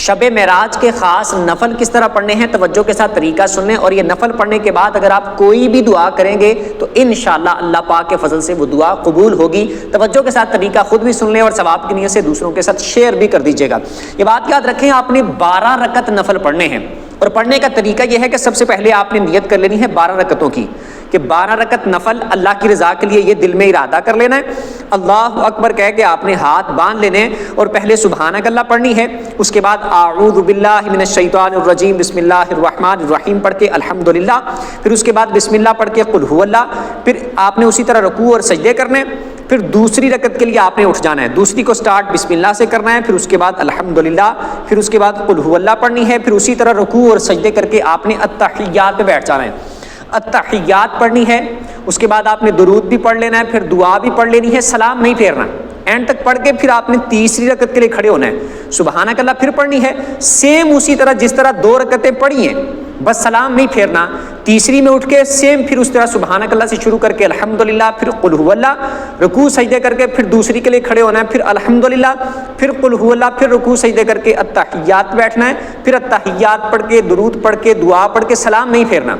شب معراج کے خاص نفل کس طرح پڑھنے ہیں، توجہ کے ساتھ طریقہ سن لیں، اور یہ نفل پڑھنے کے بعد اگر آپ کوئی بھی دعا کریں گے تو انشاءاللہ اللہ پاک کے فضل سے وہ دعا قبول ہوگی۔ توجہ کے ساتھ طریقہ خود بھی سن لیں اور ثواب کی نیت سے دوسروں کے ساتھ شیئر بھی کر دیجیے گا۔ یہ بات یاد رکھیں، آپ نے 12 رکعت نفل پڑھنے ہیں، اور پڑھنے کا طریقہ یہ ہے کہ سب سے پہلے آپ نے نیت کر لینی ہے 12 رکعتوں کی، کہ 12 رکعت نفل اللہ کی رضا کے لیے، یہ دل میں ارادہ کر لینا ہے۔ اللہ اکبر کہہ کے آپ نے ہاتھ باندھ لینے ہیں، اور پہلے سبحانک اللہ پڑھنی ہے، اس کے بعد اعوذ باللہ من الشیطان الرجیم بسم اللہ الرحمن الرحیم پڑھ کے الحمدللہ، پھر اس کے بعد بسم اللہ پڑھ کے قل هو اللہ، پھر آپ نے اسی طرح رکوع اور سجدے کرنے، پھر دوسری رکعت کے لیے آپ نے اٹھ جانا ہے، دوسری کو سٹارٹ بسم اللہ سے کرنا ہے، پھر اس کے بعد الحمدللہ، پھر اس کے بعد قل هو اللہ پڑھنی ہے، پھر اسی طرح رکوع اور سجدے کر کے آپ نے التحیات پہ بیٹھ جانا ہے، التحیات پڑھنی ہے، اس کے بعد آپ نے درود بھی پڑھ لینا ہے، پھر دعا بھی پڑھ لینی ہے، سلام نہیں پھیرنا، اینڈ تک پڑھ کے پھر آپ نے تیسری رکعت کے لیے کھڑے ہونا ہے، سبحانک اللہ پھر پڑھنی ہے، سیم اسی طرح جس طرح 2 رکعتیں پڑھی ہیں، بس سلام نہیں پھیرنا، تیسری میں اٹھ کے سیم پھر اس طرح سبحانک اللہ سے شروع کر کے الحمدللہ، پھر قل هو اللہ، رکوع سجدے کر کے پھر دوسری کے لیے کھڑے ہونا ہے، پھر الحمدللہ، پھر قل هو اللہ، پھر رکوع سجدے کر کے التحیات بیٹھنا ہے، پھر التحیات پڑھ کے درود پڑھ کے دعا پڑھ کے سلام نہیں پھیرنا،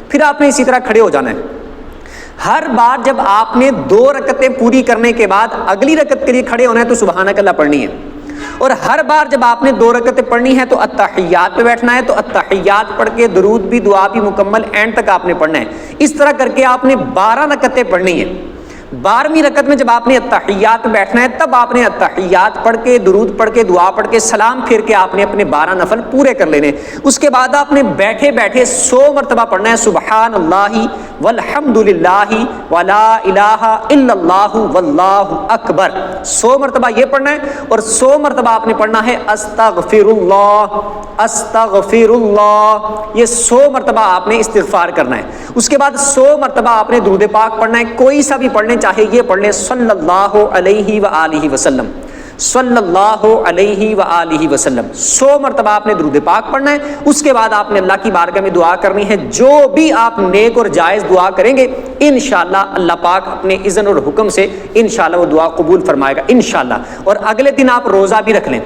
پھر آپ نے اسی طرح کھڑے ہو جانا ہے۔ ہر بار جب آپ نے 2 رکعتیں پوری کرنے کے بعد اگلی رکعت کے لیے کھڑے ہونا ہے تو سبحانک اللہ پڑھنی ہے، اور ہر بار جب آپ نے 2 رکعتیں پڑھنی ہے تو التحیات پہ بیٹھنا ہے، تو التحیات پڑھ کے درود بھی دعا بھی مکمل اینڈ تک آپ نے پڑھنا ہے۔ اس طرح کر کے آپ نے 12 رکعتیں پڑھنی ہیں۔ 12ویں رکعت میں جب آپ نے التحیات پہ بیٹھنا ہے تب آپ نے التحیات پڑھ کے درود پڑھ کے دعا پڑھ کے سلام پھیر کے آپ نے اپنے 12 نفل پورے کر لینے۔ اس کے بعد آپ نے بیٹھے بیٹھے 100 مرتبہ پڑھنا ہے سبحان اللہ والحمد للہ ولا الہ الا اللہ واللہ اکبر، 100 مرتبہ یہ پڑھنا ہے، اور 100 مرتبہ آپ نے پڑھنا ہے استغفر اللہ استغفر اللہ، یہ 100 مرتبہ آپ نے استغفار کرنا ہے۔ اس کے بعد 100 مرتبہ آپ نے درود پاک پڑھنا ہے، کوئی سا بھی پڑھنے چاہے یہ پڑھ لیں صلی اللہ علیہ وآلہ وسلم، صلی اللہ علیہ وآلہ وسلم، 100 مرتبہ آپ نے درود پاک پڑھنا ہے۔ اس کے بعد آپ نے اللہ کی بارگاہ میں دعا کرنی ہے، جو بھی آپ نیک اور جائز دعا کریں گے انشاءاللہ اللہ پاک اپنے اذن اور حکم سے انشاءاللہ وہ دعا قبول فرمائے گا انشاءاللہ۔ اور اگلے دن آپ روزہ بھی رکھ لیں۔